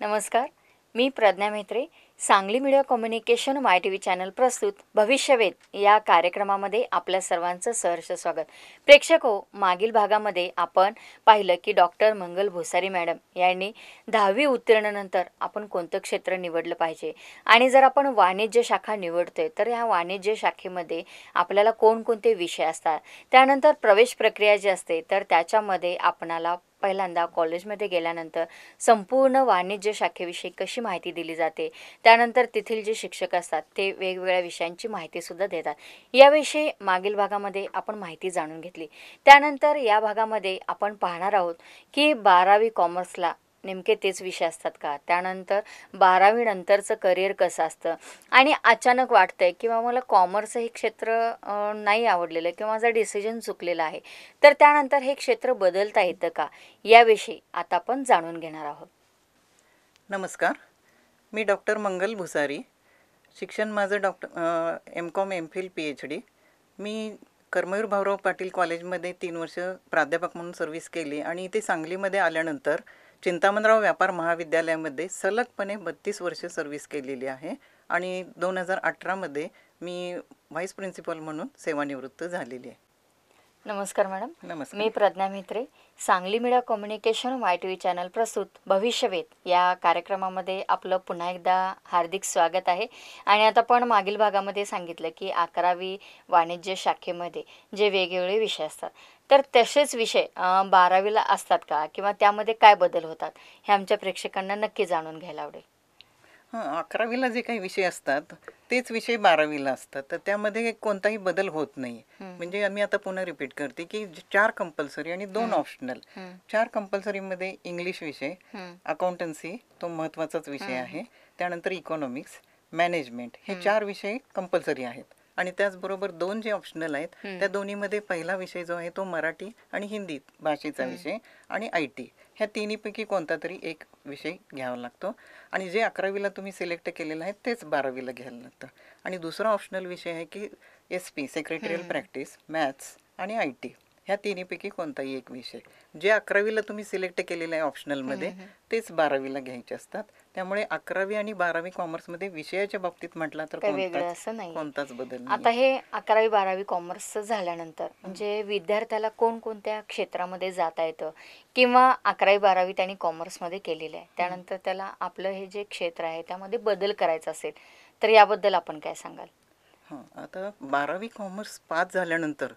नमस्कार. मी Pragya Mhetre. Sangli media communication माय T V channel प्रस्तुत भविष्यवेध या कार्यक्रमामध्ये आपल्या सर्वांचं सहर्ष स्वागत. प्रेक्षक हो, मागील भागामध्ये आपण पाहिलं की डॉक्टर मंगल भुसारी मॅडम यांनी 10वी उत्तीर्णानंतर आपण कोणतं क्षेत्र निवडलं पाहिजे आणि जर आपण वाणिज्य शाखा निवडतोय तर ह्या वाणिज्य शाखेमध्ये आपल्याला कोणकोणते विषय असतात, त्यानंतर प्रवेश प्रक्रिया जी असते तर त्याच्यामध्ये आपणाला पहिल्यांदा कॉलेजमध्ये गेल्यानंतर संपूर्ण वाणिज्य शाखेविषयी कशी माहिती दिली जाते, त्यानंतर तेथील जे शिक्षक असतात ते वेगवेगळ्या विषयांची माहितीसुद्धा देतात. याविषयी मागील भागामध्ये आपण माहिती जाणून घेतली. त्यानंतर या भागामध्ये आपण पाहणार आहोत की 12वी कॉमर्सला नेमके तेच विषय असतात का, त्यानंतर 12वी नंतरचं करिअर कसं असतं आणि अचानक वाटतंय किंवा मला कॉमर्स हे क्षेत्र नाही आवडलेलं किंवा माझा डिसिजन चुकलेला आहे, तर त्यानंतर हे क्षेत्र बदलता येतं का, याविषयी आता आपण जाणून घेणार आहोत. नमस्कार. मी डॉक्टर मंगल भुसारी. शिक्षण माझं एम.कॉम एम.फिल पी.एच.डी. मी कर्मवीर भाऊराव पाटील कॉलेजमध्ये 3 वर्ष प्राध्यापक म्हणून सर्व्हिस केली आणि इथे सांगलीमध्ये आल्यानंतर चिंतामणराव व्यापार महाविद्यालयामध्ये सलगपणे 32 वर्ष सर्व्हिस केलेली आहे आणि 2018मध्ये मी व्हाईस प्रिन्सिपल म्हणून सेवानिवृत्त झालेली आहे. नमस्कार मॅडम. नमस्कार. मी प्रज्ञा म्हेत्रे. सांगली मीडिया कम्युनिकेशन माय टी व्ही चॅनल प्रस्तुत भविष्यवेध या कार्यक्रमामध्ये आपलं पुन्हा एकदा हार्दिक स्वागत आहे. आणि आता पण मागील भागामध्ये सांगितलं की 11वी वाणिज्य शाखेमध्ये जे वेगवेगळे विषय असतात तर तसेच विषय 12वीला असतात का किंवा त्यामध्ये काय बदल होतात, हे आमच्या प्रेक्षकांना नक्की जाणून घ्यायला आवडेल. 11वीला जे काही विषय असतात तेच विषय 12वीला असतात, तर त्यामध्ये कोणताही बदल होत नाही. म्हणजे आम्ही आता पुन्हा रिपीट करते की 4 कंपल्सरी आणि 2 ऑप्शनल. 4 कंपल्सरीमध्ये इंग्लिश विषय, अकाउंटन्सी तो महत्त्वाचाच विषय आहे, त्यानंतर इकॉनॉमिक्स, मॅनेजमेंट हे 4 विषय कंपल्सरी आहेत आणि त्याचबरोबर 2 जे ऑप्शनल आहेत त्या दोन्हीमध्ये पहिला विषय जो आहे तो मराठी आणि हिंदी भाषेचा विषय आणि IT ह्या तिन्हीपैकी कोणता तरी एक विषय घ्यावा लागतो आणि जे 11वीला तुम्ही सिलेक्ट केलेलं आहे तेच 12वीला घ्यायला लागतं. आणि दुसरा ऑप्शनल विषय आहे की SP सेक्रेटरियल प्रॅक्टिस, मॅथ्स आणि IT ह्या तिन्हीपैकी कोणताही एक विषय. जे 11वीला तुम्ही सिलेक्ट केलेलं आहे ऑप्शनलमध्ये तेच 12वीला घ्यायचे असतात. त्यामुळे 11वी आणि 12वी कॉमर्समध्ये विषयाच्या बाबतीत म्हटलं तर वेगळं असं नाही. कोणताच बदल आता हे 11वी 12वी कॉमर्स झाल्यानंतर म्हणजे विद्यार्थ्याला कोणकोणत्या क्षेत्रामध्ये जाता येतं किंवा 11वी 12वी त्यांनी कॉमर्समध्ये केलेलं आहे, त्यानंतर त्याला आपलं हे जे क्षेत्र आहे त्यामध्ये बदल करायचा असेल तर याबद्दल आपण काय सांगाल? हां, आता 12वी कॉमर्स पास झाल्यानंतर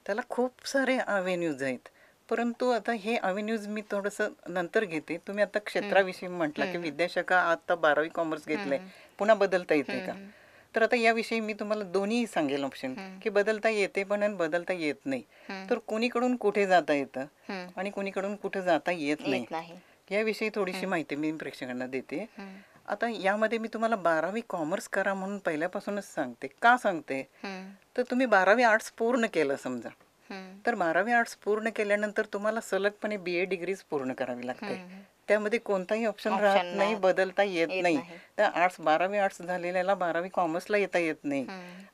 त्याला खूप सारे अव्हेन्यूज आहेत, परंतु आता हे अव्हेन्यूज मी थोडंसं नंतर घेते. तुम्ही आता क्षेत्राविषयी म्हटलं की विद्याशाखा आता 12वी कॉमर्स घेतलंय, पुन्हा बदलता येते का? तर आता याविषयी मी तुम्हाला दोन्ही सांगेल ऑप्शन की बदलता येते पण आणि बदलता येत नाही. तर कोणीकडून कुठे जाता येतं आणि कोणीकडून कुठे जाता येत नाही याविषयी थोडीशी माहिती मी प्रेक्षकांना देते. आता यामध्ये मी तुम्हाला 12वी कॉमर्स करा म्हणून पहिल्यापासूनच सांगते. का सांगते तर तुम्ही 12वी आर्ट्स पूर्ण केलं समजा, तर 12वी आर्ट्स पूर्ण केल्यानंतर तुम्हाला सलगपणे BA डिग्रीज पूर्ण करावी लागते. त्यामध्ये कोणताही ऑप्शन राहत नाही, बदलता येत नाही. त्या 12वी आर्ट्स झालेल्याला 12वी कॉमर्सला येता येत नाही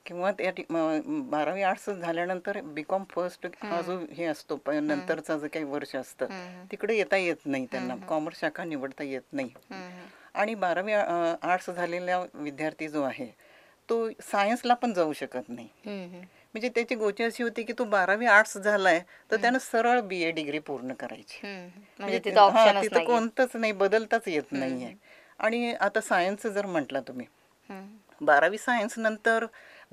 किंवा 12वी आर्ट्स झाल्यानंतर BCom फर्स्ट हा जो हे असतो नंतरचा जो काही वर्ष असतं तिकडे येता येत नाही, त्यांना कॉमर्स शाखा निवडता येत नाही. आणि 12वी आर्ट्स झालेला विद्यार्थी जो आहे तो सायन्सला पण जाऊ शकत नाही. म्हणजे त्याची गोष्ट अशी होती की तो 12वी आर्ट्स झालाय तर त्यानं सरळ BA डिग्री पूर्ण करायची. म्हणजे तिथं कोणतंच नाही, बदलताच येत नाहीये. आणि आता सायन्स जर म्हटलं तुम्ही 12वी सायन्स नंतर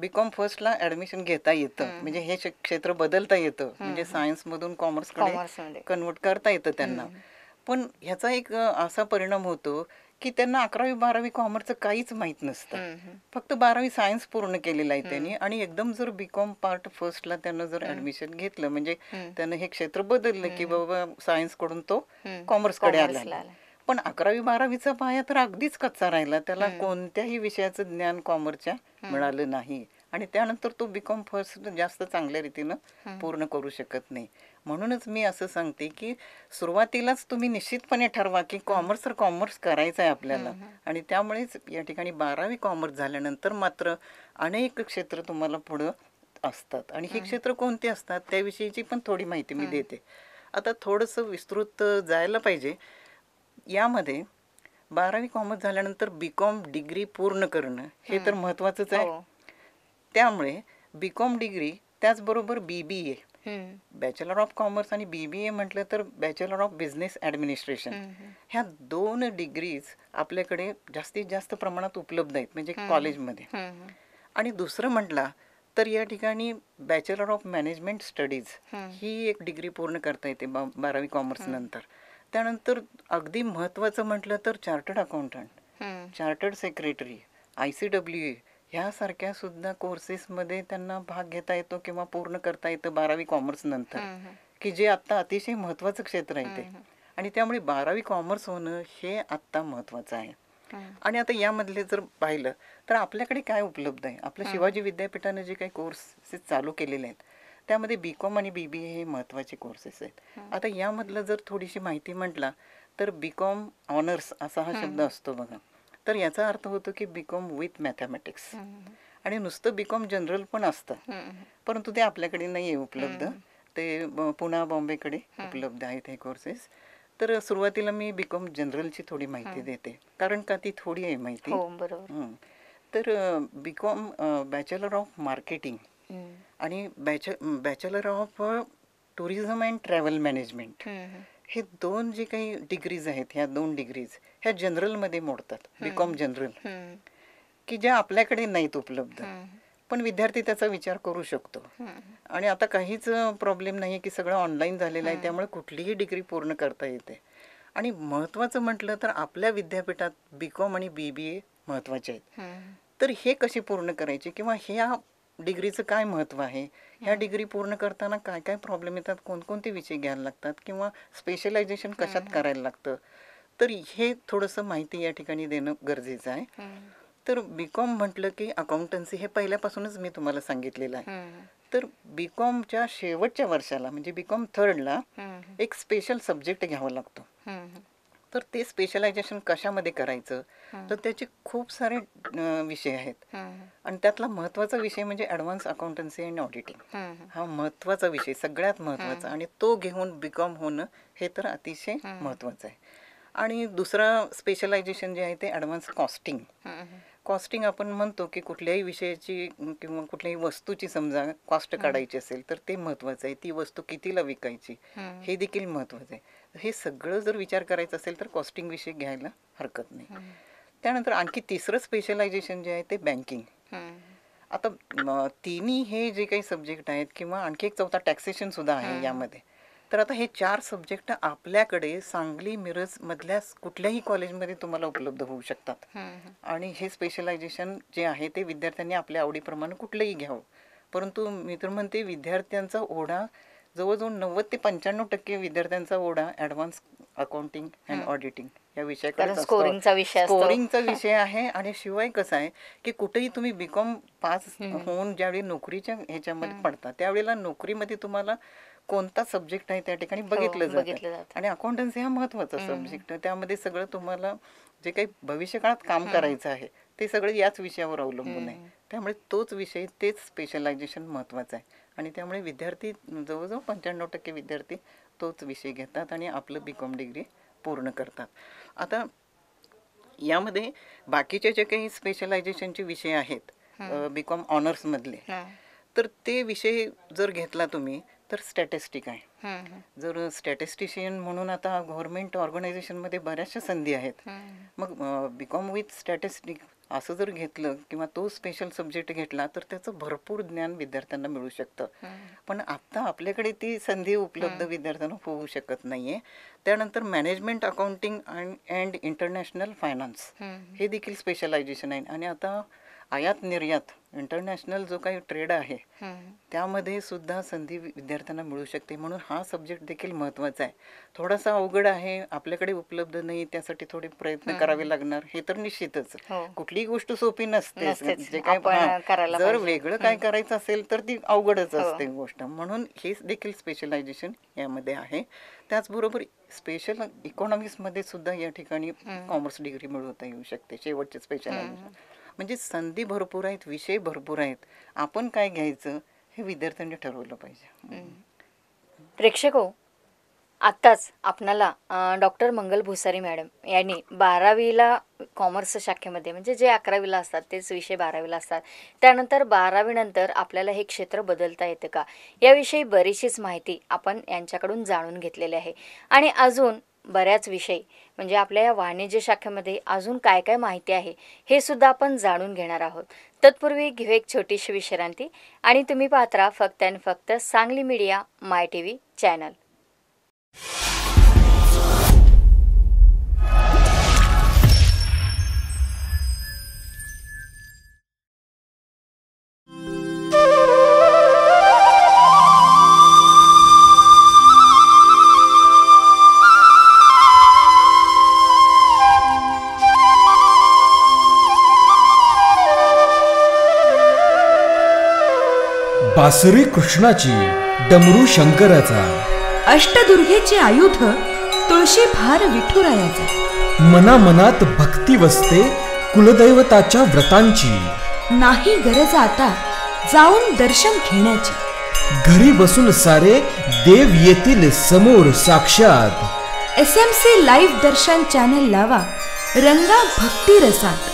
BCom फर्स्टला ऍडमिशन घेता येतं, म्हणजे हे क्षेत्र बदलता येतं, म्हणजे सायन्समधून कॉमर्सकडे कन्वर्ट करता येतं त्यांना. पण ह्याचा एक असा परिणाम होतो की त्यांना 11वी 12वी कॉमर्सचं काहीच माहीत नसतं. फक्त 12वी सायन्स पूर्ण केलेलं आहे त्यांनी आणि एकदम जर BCom पार्ट फर्स्टला त्यानं जर ऍडमिशन घेतलं म्हणजे त्यानं हे क्षेत्र बदललं की बाबा सायन्सकडून तो कॉमर्सकडे आला. पण 11वी 12वीचा पाया तर अगदीच कच्चा राहिला, त्याला कोणत्याही विषयाचं ज्ञान कॉमर्सच्या मिळालं नाही आणि त्यानंतर तो BCom फर्स्ट जास्त चांगल्या रीतीनं पूर्ण करू शकत नाही. म्हणूनच मी असं सांगते की सुरुवातीलाच तुम्ही निश्चितपणे ठरवा की कॉमर्स तर कॉमर्स करायचं आहे आपल्याला. आणि त्यामुळेच या ठिकाणी 12वी कॉमर्स झाल्यानंतर मात्र अनेक क्षेत्र तुम्हाला पुढं असतात आणि ही क्षेत्र कोणती असतात त्याविषयीची पण थोडी माहिती मी देते. आता थोडंसं विस्तृत जायला पाहिजे. यामध्ये 12वी कॉमर्स झाल्यानंतर बीकॉम डिग्री पूर्ण करणं हे तर महत्त्वाचंच आहे. हो. त्यामुळे बीकॉम डिग्री त्याचबरोबर BBA, हम्म. बॅचलर ऑफ कॉमर्स आणि BBA म्हटलं तर बॅचलर ऑफ बिझनेस ॲडमिनिस्ट्रेशन, ह्या 2 डिग्रीज आपल्याकडे जास्तीत जास्त प्रमाणात उपलब्ध आहेत म्हणजे कॉलेजमध्ये. आणि दुसरं म्हटलं तर या ठिकाणी बॅचलर ऑफ मॅनेजमेंट स्टडीज ही एक डिग्री पूर्ण करता येते 12वी कॉमर्स नंतर. त्यानंतर अगदी महत्त्वाचं म्हटलं तर chartered accountant, chartered secretary, ICWA ह्यासारख्या सुद्धा कोर्सेसमध्ये त्यांना भाग घेता येतो किंवा पूर्ण करता येतं 12वी कॉमर्स नंतर, की जे आत्ता अतिशय महत्त्वाचं क्षेत्र आहे ते. आणि त्यामुळे 12वी कॉमर्स होणं हे आत्ता महत्त्वाचं आहे. आणि आता यामधले जर पाहिलं तर आपल्याकडे काय उपलब्ध आहे, आपल्या शिवाजी विद्यापीठानं जे काही कोर्सेस चालू केलेले आहेत त्यामध्ये बीकॉम आणि BBA हे महत्त्वाचे कोर्सेस आहेत. आता यामधलं जर थोडीशी माहिती म्हटला तर बीकॉम ऑनर्स असा हा शब्द असतो बघा, तर याचा अर्थ होतो की बीकॉम विथ मॅथमॅटिक्स. आणि नुसतं बीकॉम जनरल पण असतं, परंतु ते आपल्याकडे नाही आहे उपलब्ध, ते पुणा बॉम्बेकडे उपलब्ध आहेत हे कोर्सेस. तर सुरुवातीला मी बीकॉम जनरलची थोडी माहिती देते, कारण का ती थोडी आहे माहिती. हो, बरोबर. तर बीकॉम बॅचलर ऑफ मार्केटिंग आणि bachelor of tourism and travel management, हे 2 जे काही डिग्रीज आहेत, ह्या 2 डिग्रीज ह्या जनरलमध्ये मोडतात, बीकॉम जनरल, की ज्या आपल्याकडे नाहीत उपलब्ध, पण विद्यार्थी त्याचा विचार करू शकतो. आणि आता काहीच प्रॉब्लेम नाही की सगळं ऑनलाईन झालेलं आहे, त्यामुळे कुठलीही डिग्री पूर्ण करता येते. आणि महत्त्वाचं म्हटलं तर आपल्या विद्यापीठात बीकॉम आणि BBA महत्त्वाचे आहेत. तर हे कशी पूर्ण करायचे किंवा ह्या डिग्रीचं काय महत्त्व आहे, ह्या डिग्री पूर्ण करताना काय काय प्रॉब्लेम येतात, कोणकोणते विषय घ्यायला लागतात किंवा स्पेशलायझेशन कशात करायला लागतं, तर हे थोडंसं माहिती या ठिकाणी देणं गरजेचं आहे. तर बीकॉम म्हटलं की अकाउंटन्सी हे पहिल्यापासूनच मी तुम्हाला सांगितलेलं आहे. तर बीकॉमच्या शेवटच्या वर्षाला म्हणजे बीकॉम थर्डला एक स्पेशल सब्जेक्ट घ्यावा लागतो. तर ते स्पेशलायझेशन कशामध्ये करायचं, तर त्याचे खूप सारे विषय आहेत. आणि त्यातला महत्त्वाचा विषय म्हणजे ॲडव्हान्स अकाउंटन्सी अँड ऑडिटिंग, हा महत्त्वाचा विषय, सगळ्यात महत्त्वाचा. आणि तो घेऊन बीकॉम होणं हे तर अतिशय महत्त्वाचं आहे. आणि दुसरा स्पेशलायझेशन जे आहे ते ॲडव्हान्स कॉस्टिंग. कॉस्टिंग आपण म्हणतो की कुठल्याही विषयाची किंवा कुठल्याही वस्तूची समजा कॉस्ट काढायची असेल तर ते महत्त्वाचं आहे. ती वस्तू कितीला विकायची हे देखील महत्त्वाचं आहे. हे सगळं जर विचार करायचं असेल तर कॉस्टिंग विषय घ्यायला हरकत नाही. त्यानंतर आणखी तिसरं स्पेशलायझेशन जे आहे ते बँकिंग. आता तिन्ही हे जे काही सब्जेक्ट आहेत किंवा आणखी एक चौथा टॅक्सेशन सुद्धा आहे यामध्ये. तर आता हे 4 सब्जेक्ट आपल्याकडे सांगली मिरज मधल्या कुठल्याही कॉलेजमध्ये तुम्हाला उपलब्ध होऊ शकतात. आणि हे स्पेशलायझेशन जे आहे ते विद्यार्थ्यांनी आपल्या आवडीप्रमाणे कुठलंही घ्यावं. परंतु मी तर म्हणते विद्यार्थ्यांचा ओढा जवळजवळ 90 ते 95% विद्यार्थ्यांचा ओढा ॲडव्हान्स अकाउंटिंग अँड ऑडिटिंग या विषयाकडे स्कोरिंगचा विषय असतो. स्कोरिंगचा विषय आहे. आणि शिवाय कसं आहे की कुठेही तुम्ही बीकॉम पास होऊन ज्यावेळी नोकरीच्या ह्याच्यामध्ये पडता त्यावेळेला नोकरीमध्ये तुम्हाला कोणता सब्जेक्ट आहे त्या ठिकाणी बघितलं जातं. आणि अकाउंटन्सी हा महत्त्वाचा सब्जेक्ट, त्यामध्ये सगळं तुम्हाला जे काही भविष्यकाळात काम करायचं आहे ते सगळं याच विषयावर अवलंबून आहे. त्यामुळे तोच विषय, तेच स्पेशलायझेशन महत्त्वाचं आहे. आणि त्यामुळे विद्यार्थी जवळजवळ 95% विद्यार्थी तोच विषय घेतात आणि आपलं बीकॉम डिग्री पूर्ण करतात. आता यामध्ये बाकीचे जे काही स्पेशलायझेशनचे विषय आहेत बीकॉम ऑनर्समधले, तर ते विषय जर घेतला तुम्ही तर स्टॅटिस्टिक आहे. जर स्टॅटिस्टिशियन म्हणून आता गव्हर्नमेंट ऑर्गनायझेशनमध्ये बऱ्याचशा संधी आहेत. मग बीकॉम विथ स्टॅटिस्टिक असं जर घेतलं किंवा तो स्पेशल सब्जेक्ट घेतला तर त्याचं भरपूर ज्ञान विद्यार्थ्यांना मिळू शकतं. पण आत्ता आपल्याकडे ती संधी उपलब्ध विद्यार्थ्यांना होऊ शकत नाही आहे. त्यानंतर management accounting and international finance हे देखील स्पेशलायझेशन आहे. आणि आता आयात निर्यात इंटरनॅशनल जो काही ट्रेड आहे त्यामध्ये सुद्धा संधी विद्यार्थ्यांना मिळू शकते. म्हणून हा सब्जेक्ट देखील महत्त्वाचा आहे. थोडासा अवघड आहे, आपल्याकडे उपलब्ध नाही, त्यासाठी थोडे प्रयत्न करावे लागणार, हे तर निश्चितच. कुठलीही गोष्ट सोपी नसते. जे काय जर वेगळं काय करायचं असेल तर ती अवघडच असते गोष्ट. म्हणून हे देखील स्पेशलायझेशन यामध्ये आहे. त्याचबरोबर स्पेशल इकॉनॉमिक्समध्ये सुद्धा या ठिकाणी कॉमर्स डिग्री मिळवता येऊ शकते, शेवटचे स्पेशलायझेशन. म्हणजे संधी भरपूर आहेत, विषय भरपूर आहेत. आपण काय घ्यायचं हे विद्यार्थ्यांनी ठरवलं पाहिजे. प्रेक्षको, आत्ताच आपणाला डॉक्टर मंगल भुसारी मॅडम यांनी 12वीला कॉमर्स शाखेमध्ये म्हणजे जे 11वीला असतात तेच विषय 12वीला असतात, त्यानंतर 12वीनंतर आपल्याला हे क्षेत्र बदलता येतं का, याविषयी बरीचशीच माहिती आपण यांच्याकडून जाणून घेतलेली आहे. आणि अजून बऱ्याच विषय म्हणजे आपल्या या वाणिज्य शाखेमध्ये अजून काय काय माहिती आहे हे सुद्धा आपण जाणून घेणार आहोत. तत्पूर्वी घेऊ एक छोटीशी विश्रांती आणि तुम्ही पाहत राहा फक्त आणि फक्त सांगली मीडिया माय टी चॅनल. बासरी कृष्णाची, डमरू शंकराचा, अष्टदुर्गेचे आयुध तुळशी भार विठुरायाचा. मनामनात भक्ती वसते कुलदैवताच्या व्रतांची. नाही गरज आता जाऊन दर्शन घेण्याची. घरी बसून सारे देव येतील समोर साक्षात. SMC लाईव्ह दर्शन चॅनल लावा, रंगा भक्ती रसात.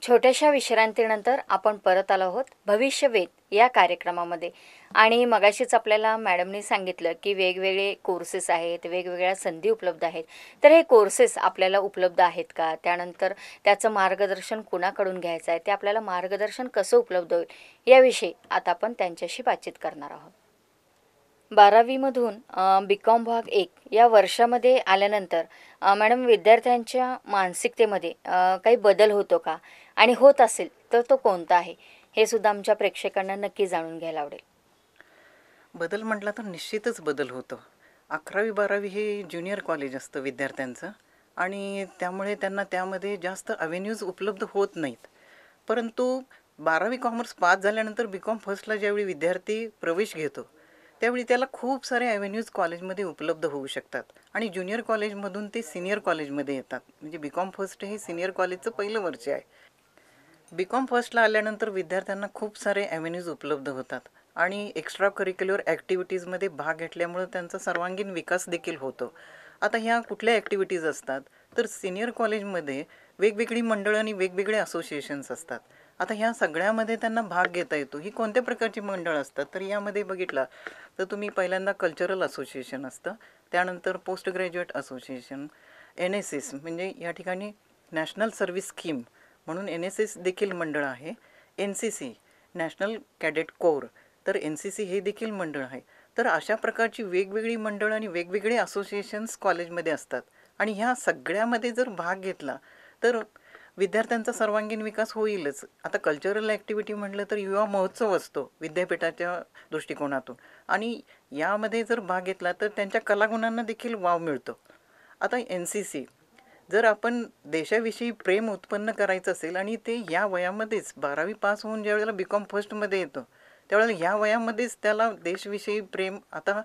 छोट्याशा विश्रांतीनंतर आपण परत आलो आहोत भविष्यवेध या कार्यक्रमामध्ये. आणि मगाशीच आपल्याला मॅडमनी सांगितलं की वेगवेगळे कोर्सेस आहेत, वेगवेगळ्या संधी उपलब्ध आहेत. तर हे कोर्सेस आपल्याला उपलब्ध आहेत का, त्यानंतर त्याचं मार्गदर्शन कुणाकडून घ्यायचं आहे, ते आपल्याला मार्गदर्शन कसं उपलब्ध होईल याविषयी आता आपण त्यांच्याशी बातचीत करणार आहोत. 12वीमधून BCom भाग 1 या वर्षामध्ये आल्यानंतर मॅडम विद्यार्थ्यांच्या मानसिकतेमध्ये काही बदल होतो का, आणि होत असेल तर तो कोणता आहे, हे सुद्धा आमच्या प्रेक्षकांना नक्की जाणून घ्यायला आवडेल. बदल म्हटला तर निश्चितच बदल होतो. 11वी-12वी हे ज्युनियर कॉलेज असतं विद्यार्थ्यांचं आणि त्यामुळे त्यांना त्यामध्ये जास्त अव्हेन्यूज उपलब्ध होत नाहीत. परंतु 12वी कॉमर्स पास झाल्यानंतर BCom फर्स्टला ज्यावेळी विद्यार्थी प्रवेश घेतो त्यावेळी त्याला खूप सारे ॲव्हेन्यूज कॉलेजमध्ये उपलब्ध होऊ शकतात आणि ज्युनियर कॉलेजमधून ते सिनियर कॉलेजमध्ये येतात. म्हणजे BCom फर्स्ट हे सिनियर कॉलेजचं पहिलं वर्ष आहे. BCom फर्स्टला आल्यानंतर विद्यार्थ्यांना खूप सारे ॲव्हेन्यूज उपलब्ध होतात आणि एक्स्ट्रा करिक्युलर ॲक्टिव्हिटीजमध्ये भाग घेतल्यामुळं त्यांचा सर्वांगीण विकास देखील होतो. आता ह्या कुठल्या ॲक्टिव्हिटीज असतात तर सिनियर कॉलेजमध्ये वेगवेगळी मंडळं आणि वेगवेगळे असोसिएशन्स असतात. आता ह्या सगळ्यामध्ये त्यांना भाग घेता येतो. ही कोणत्या प्रकारची मंडळं असतात तर यामध्ये बघितलं तर तुम्ही पहिल्यांदा कल्चरल असोसिएशन असतं, त्यानंतर पोस्ट ग्रॅज्युएट असोसिएशन, NSS म्हणजे या ठिकाणी नॅशनल सर्व्हिस स्कीम म्हणून NSS देखील मंडळ आहे, NCC नॅशनल कॅडेट कोर तर NCC हे देखील मंडळ आहे. तर अशा प्रकारची वेगवेगळी मंडळं आणि वेगवेगळे असोसिएशन्स कॉलेजमध्ये असतात आणि ह्या सगळ्यामध्ये जर भाग घेतला तर विद्यार्थ्यांचा सर्वांगीण विकास होईलच. आता कल्चरल ॲक्टिव्हिटी म्हटलं तर युवा महोत्सव असतो विद्यापीठाच्या दृष्टिकोनातून आणि यामध्ये जर भाग घेतला तर त्यांच्या कलागुणांना देखील वाव मिळतो. आता NCC जर आपण देशाविषयी प्रेम उत्पन्न करायचं असेल आणि ते या वयामध्येच 12वी पास होऊन ज्या वेळेला BCom फर्स्टमध्ये येतो त्यावेळेला या वयामध्येच त्याला देशविषयी प्रेम आता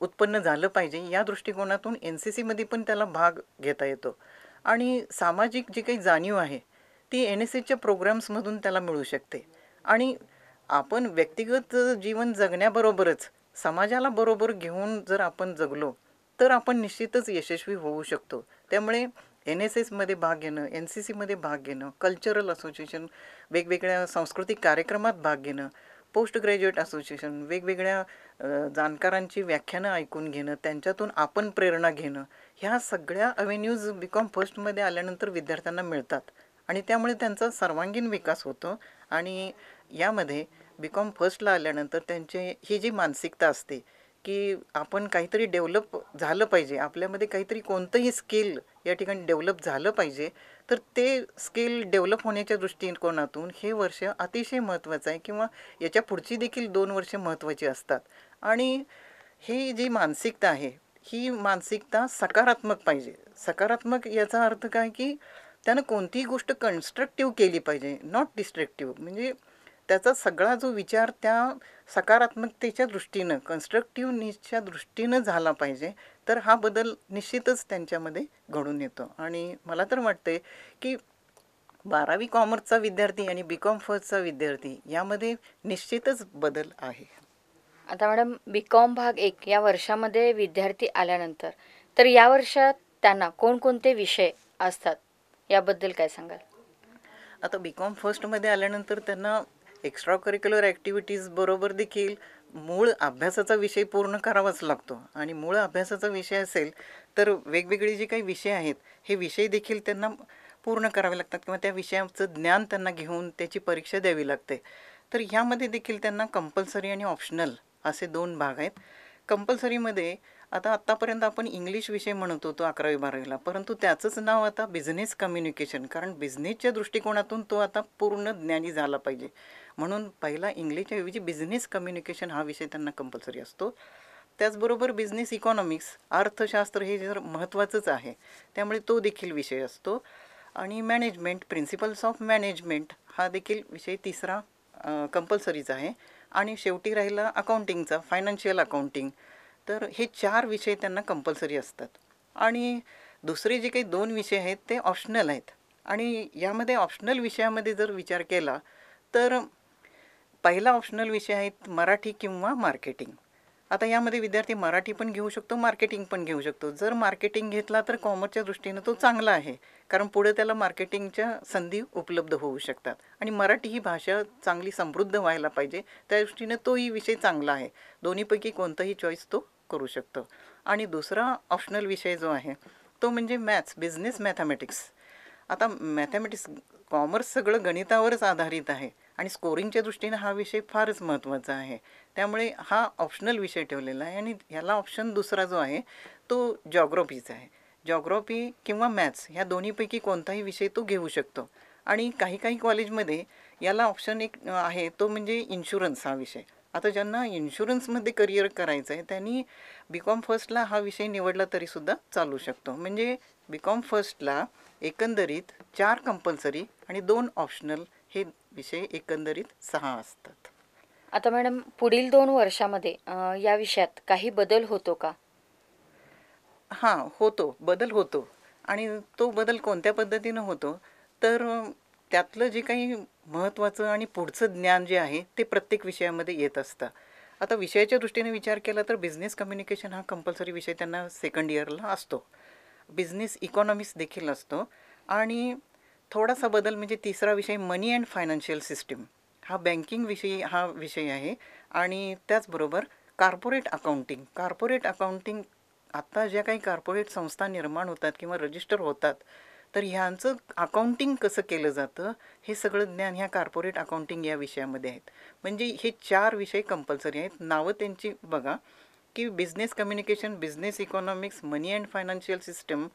उत्पन्न झालं पाहिजे या दृष्टिकोनातून NCCमध्ये पण त्याला भाग घेता येतो. आणि सामाजिक जी काही जाणीव आहे ती NSSच्या प्रोग्राम्समधून त्याला मिळू शकते. आणि आपण व्यक्तिगत जीवन जगण्याबरोबरच समाजाला बरोबर घेऊन जर आपण जगलो तर आपण निश्चितच यशस्वी होऊ शकतो. त्यामुळे NSSमध्ये भाग घेणं, NCCमध्ये भाग घेणं, कल्चरल असोसिएशन वेगवेगळ्या सांस्कृतिक कार्यक्रमात भाग घेणं, पोस्ट ग्रॅज्युएट असोसिएशन वेगवेगळ्या जाणकारांची व्याख्यानं ऐकून घेणं, त्यांच्यातून आपण प्रेरणा घेणं, ह्या सगळ्या अव्हेन्यूज BCom फर्स्टमध्ये आल्यानंतर विद्यार्थ्यांना मिळतात आणि त्यामुळे त्यांचा सर्वांगीण विकास होतो. आणि यामध्ये BCom फर्स्टला आल्यानंतर त्यांची ही जी मानसिकता असते की आपण काहीतरी डेव्हलप झालं पाहिजे, आपल्यामध्ये काहीतरी कोणतंही स्किल या ठिकाणी डेव्हलप झालं पाहिजे, तर ते स्किल डेव्हलप होण्याच्या दृष्टिकोनातून हे वर्ष अतिशय महत्त्वाचं आहे किंवा याच्या पुढची देखील 2 वर्ष महत्त्वाची असतात. आणि ही जी मानसिकता आहे ही मानसिकता सकारात्मक पाहिजे. सकारात्मक याचा अर्थ काय की त्यानं कोणतीही गोष्ट कन्स्ट्रक्टिव्ह केली पाहिजे, नॉट डिस्ट्रक्टिव्ह. म्हणजे त्याचा सगळा जो विचार त्या सकारात्मकतेच्या दृष्टीनं कन्स्ट्रक्टिव्हनेसच्या दृष्टीनं झाला पाहिजे. तर हा बदल निश्चितच त्यांच्यामध्ये घडून येतो. आणि मला तर वाटते की 12वी कॉमर्सचा विद्यार्थी आणि बी.कॉम फर्स्टचा विद्यार्थी यामध्ये निश्चितच बदल आहे. आता मॅडम बी.कॉम भाग 1 या वर्षामध्ये विद्यार्थी आल्यानंतर तर या वर्षात त्यांना कोणकोणते विषय असतात याबद्दल काय सांगाल? आता बी.कॉम फर्स्टमध्ये आल्यानंतर त्यांना एक्स्ट्रा करिक्युलर ॲक्टिव्हिटीज बरोबर देखील मूळ अभ्यासाचा विषय पूर्ण करावाच लागतो. आणि मूळ अभ्यासाचा विषय असेल तर वेगवेगळे जे काही विषय आहेत हे विषय देखील त्यांना पूर्ण करावे लागतात किंवा त्या विषयाचं ज्ञान त्यांना घेऊन त्याची परीक्षा द्यावी लागते. तर ह्यामध्ये देखील त्यांना कंपल्सरी आणि ऑप्शनल असे 2 भाग आहेत. कंपल्सरीमध्ये आत्तापर्यंत आपण इंग्लिश विषय म्हणत होतो 11वी-12वीला, परंतु त्याचंच नाव आता बिझनेस कम्युनिकेशन, कारण बिझनेसच्या दृष्टिकोनातून तो आता पूर्ण ज्ञानी झाला पाहिजे. म्हणून पहिला इंग्लिशऐवजी बिझनेस कम्युनिकेशन हा विषय त्यांना कंपल्सरी असतो. त्याचबरोबर बिझनेस इकॉनॉमिक्स, अर्थशास्त्र हे जर महत्त्वाचंच आहे त्यामुळे तो देखील विषय असतो. आणि मॅनेजमेंट, प्रिन्सिपल्स ऑफ मॅनेजमेंट हा देखील विषय तिसरा कंपल्सरीचा आहे. आणि शेवटी राहिला अकाउंटिंगचा, फायनान्शियल अकाउंटिंग. तर हे 4 विषय त्यांना कंपल्सरी असतात. आणि दुसरे जे काही 2 विषय आहेत ते ऑप्शनल आहेत. आणि यामध्ये ऑप्शनल विषयामध्ये जर विचार केला तर पहिला ऑप्शनल विषय आहे मराठी किंवा मार्केटिंग. आता यामध्ये विद्यार्थी मराठी पण घेऊ शकतो, मार्केटिंग पण घेऊ शकतो. जर मार्केटिंग घेतला तर कॉमर्सच्या दृष्टीनं तो चांगला आहे, कारण पुढे त्याला मार्केटिंगच्या संधी उपलब्ध होऊ शकतात. आणि मराठी ही भाषा चांगली समृद्ध व्हायला पाहिजे त्या दृष्टीनं तोही विषय चांगला आहे. दोन्हीपैकी कोणताही चॉईस तो करू शकतो. आणि दुसरा ऑप्शनल विषय जो आहे तो म्हणजे मॅथ्स, बिझनेस मॅथमॅटिक्स. आता मॅथमॅटिक्स, कॉमर्स सगळं गणितावरच आधारित आहे आणि स्कोरिंगच्या दृष्टीनं हा विषय फारच महत्त्वाचा आहे. त्यामुळे हा ऑप्शनल विषय ठेवलेला आहे. आणि ह्याला ऑप्शन दुसरा जो आहे तो जॉग्रॉफीचा आहे. जॉग्रॉफी किंवा मॅथ्स ह्या दोन्हीपैकी कोणताही विषय तो घेऊ शकतो. आणि काही काही कॉलेजमध्ये याला ऑप्शन एक आहे तो म्हणजे इन्शुरन्स हा विषय. आता ज्यांना इन्शुरन्समध्ये करिअर करायचं आहे त्यांनी बी.कॉम फर्स्टला हा विषय निवडला तरीसुद्धा चालू शकतो. म्हणजे बी.कॉम फर्स्टला एकंदरीत 4 कंपल्सरी आणि 2 ऑप्शनल हे विषय एकंदरीत 6 असतात. आता मॅडम पुढील 2 वर्षामध्ये या विषयात काही बदल होतो का? हां, होतो, बदल होतो. आणि तो बदल कोणत्या पद्धतीनं होतो तर त्यातलं जे काही महत्त्वाचं आणि पुढचं ज्ञान जे आहे ते प्रत्येक विषयामध्ये येत असतं. आता विषयाच्या दृष्टीने विचार केला तर बिझनेस कम्युनिकेशन हा कंपल्सरी विषय त्यांना सेकंड इयरला असतो. बिझनेस इकॉनॉमिक्स देखील असतो. आणि थोडासा बदल म्हणजे तिसरा विषय मनी अँड फायनान्शियल सिस्टीम हा बँकिंग विषयी हा विषय आहे. आणि त्याचबरोबर कार्पोरेट अकाउंटिंग आत्ता ज्या काही कार्पोरेट संस्था निर्माण होतात किंवा रजिस्टर होतात तर ह्यांचं अकाउंटिंग कसं केलं जातं हे सगळं ज्ञान ह्या कार्पोरेट अकाउंटिंग या विषयामध्ये आहेत. म्हणजे हे 4 विषय कंपल्सरी आहेत. नावं त्यांची बघा की business communication, business economics, money and financial system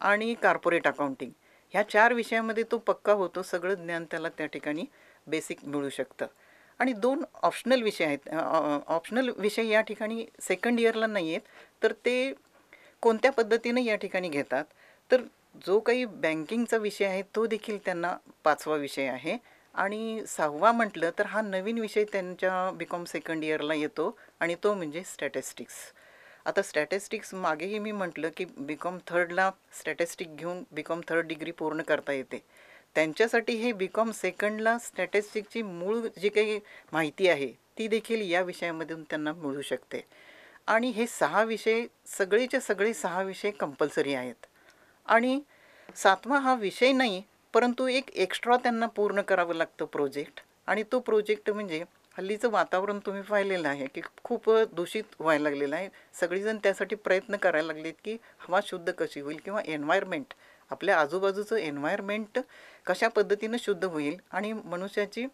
आणि कार्पोरेट अकाउंटिंग ह्या 4 विषयामध्ये तो पक्का होतो. सगळं ज्ञान त्याला त्या ठिकाणी बेसिक मिळू शकतं. आणि 2 ऑप्शनल विषय आहेत. ऑप्शनल विषय या ठिकाणी सेकंड इयरला नाही आहेत. तर ते कोणत्या पद्धतीनं या ठिकाणी घेतात तर जो काही बँकिंगचा विषय आहे तो देखील त्यांना 5वा विषय आहे. आणि 6वा म्हटलं तर हा नवीन विषय त्यांच्या बी.कॉम सेकंड इयरला येतो आणि तो म्हणजे स्टॅटिस्टिक्स. आता स्टॅटिस्टिक्स मागेही मी म्हटलं की बी.कॉम थर्डला स्टॅटिस्टिक घेऊन बी.कॉम थर्ड डिग्री पूर्ण करता येते. त्यांच्यासाठी हे बी.कॉम सेकंडला स्टॅटिस्टिकची मूळ जी काही माहिती आहे ती देखील या विषयामधून त्यांना मिळू शकते. आणि हे 6 विषय सगळेच्या सगळे 6 विषय कंपल्सरी आहेत. आणि 7वा हा विषय नाही परंतु एक एक्स्ट्रा त्यांना पूर्ण करावं लागतं प्रोजेक्ट. आणि तो प्रोजेक्ट म्हणजे हल्लीचं वातावरण तुम्ही पाहिलेलं आहे की खूप दूषित व्हायला लागलेलं आहे. सगळीजण त्यासाठी प्रयत्न करायला लागलेत की हवा शुद्ध कशी होईल किंवा एन्व्हायरमेंट, आपल्या आजूबाजूचं एन्व्हायरमेंट कशा पद्धतीनं शुद्ध होईल आणि मनुष्याची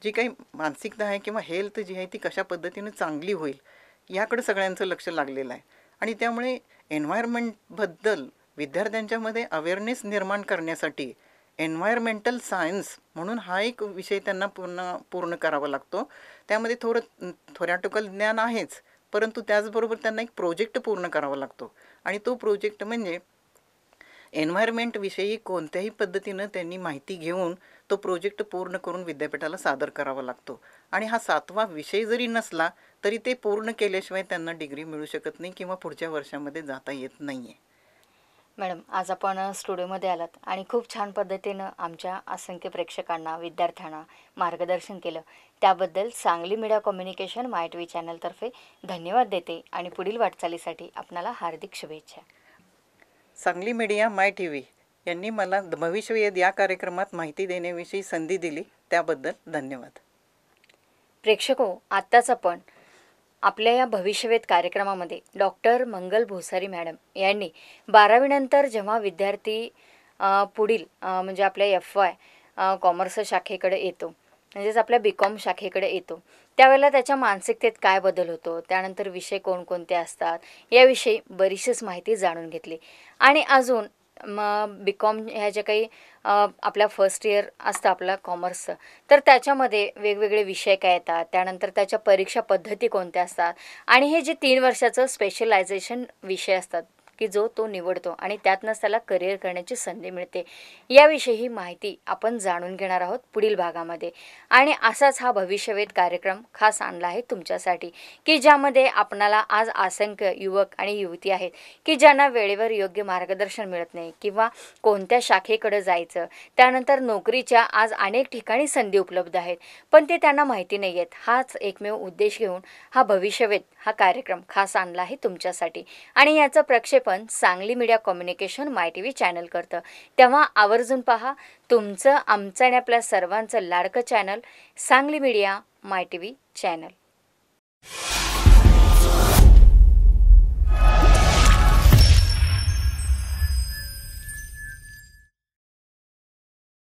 जी काही मानसिकता आहे किंवा हेल्थ जी आहे ती कशा पद्धतीनं चांगली होईल याकडे सगळ्यांचं लक्ष लागलेलं आहे. आणि त्यामुळे एन्व्हायरमेंटबद्दल विद्यार्थ्यांच्यामध्ये अवेअरनेस निर्माण करण्यासाठी एन्व्हायरमेंटल सायन्स म्हणून हा एक विषय त्यांना पूर्ण करावा लागतो. त्यामध्ये थोडं थोरॅटिकल ज्ञान आहेच परंतु त्याचबरोबर त्यांना एक प्रोजेक्ट पूर्ण करावा लागतो आणि तो प्रोजेक्ट म्हणजे एन्व्हायरमेंटविषयी कोणत्याही पद्धतीनं त्यांनी माहिती घेऊन तो प्रोजेक्ट पूर्ण करून विद्यापीठाला सादर करावा लागतो आणि हा 7वा विषय जरी नसला तरी ते पूर्ण केल्याशिवाय त्यांना डिग्री मिळू शकत नाही किंवा पुढच्या वर्षामध्ये जाता येत नाही आहे. मॅडम, आज आपण स्टुडिओमध्ये आलात आणि खूप छान पद्धतीनं आमच्या असंख्य प्रेक्षकांना, विद्यार्थ्यांना मार्गदर्शन केलं. त्याबद्दल सांगली मीडिया कम्युनिकेशन माय टी व्ही चॅनलतर्फे धन्यवाद देते आणि पुढील वाटचालीसाठी आपणाला हार्दिक शुभेच्छा. सांगली मीडिया माय टी व्ही यांनी मला भविष्यवेध या कार्यक्रमात माहिती देण्याविषयी संधी दिली त्याबद्दल धन्यवाद. प्रेक्षको, आत्ताच आपण आपल्या या भविष्यवेध कार्यक्रमामध्ये डॉक्टर मंगल भोसारी मॅडम यांनी 12वी नंतर जेव्हा विद्यार्थी पुढील म्हणजे आपल्या FY कॉमर्स शाखेकडे येतो, म्हणजेच आपल्या BCom शाखेकडे येतो, त्यावेळेला त्याच्या मानसिकतेत काय बदल होतो, त्यानंतर विषय कोणकोणते असतात याविषयी बरीचशीच माहिती जाणून घेतली. आणि अजून BCom ह्या ज्या काही आपल्या फर्स्ट इयर असतं आपलं कॉमर्सचं, तर त्याच्यामध्ये वेगवेगळे विषय काय येतात, त्यानंतर त्याच्या परीक्षा पद्धती कोणत्या असतात आणि हे जे 3 वर्षाचं स्पेशलायझेशन विषय असतात की जो तो निवडतो आणि त्यातनंच त्याला करिअर करण्याची संधी मिळते, याविषयी माहिती आपण जाणून घेणार आहोत पुढील भागामध्ये. आणि असाच हा भविष्यवेध कार्यक्रम खास आणला आहे तुमच्यासाठी, की ज्यामध्ये आपणाला आज असंख्य युवक आणि युवती आहेत की ज्यांना वेळेवर योग्य मार्गदर्शन मिळत नाही किंवा कोणत्या शाखेकडे जायचं, त्यानंतर नोकरीच्या आज अनेक ठिकाणी संधी उपलब्ध आहेत पण ते त्यांना माहिती नाही आहेत. हाच एकमेव उद्देश घेऊन हा भविष्यवेध हा कार्यक्रम खास आणला आहे तुमच्यासाठी आणि याचं प्रक्षेपण सांगली मीडिया कम्युनिकेशन माय टी व्ही चॅनल करतं. तेव्हा आवर्जून पहा तुमचं, आमचं आणि आपल्या सर्वांचं लाडकं चॅनल सांगली मीडिया माय टी व्ही चॅनल.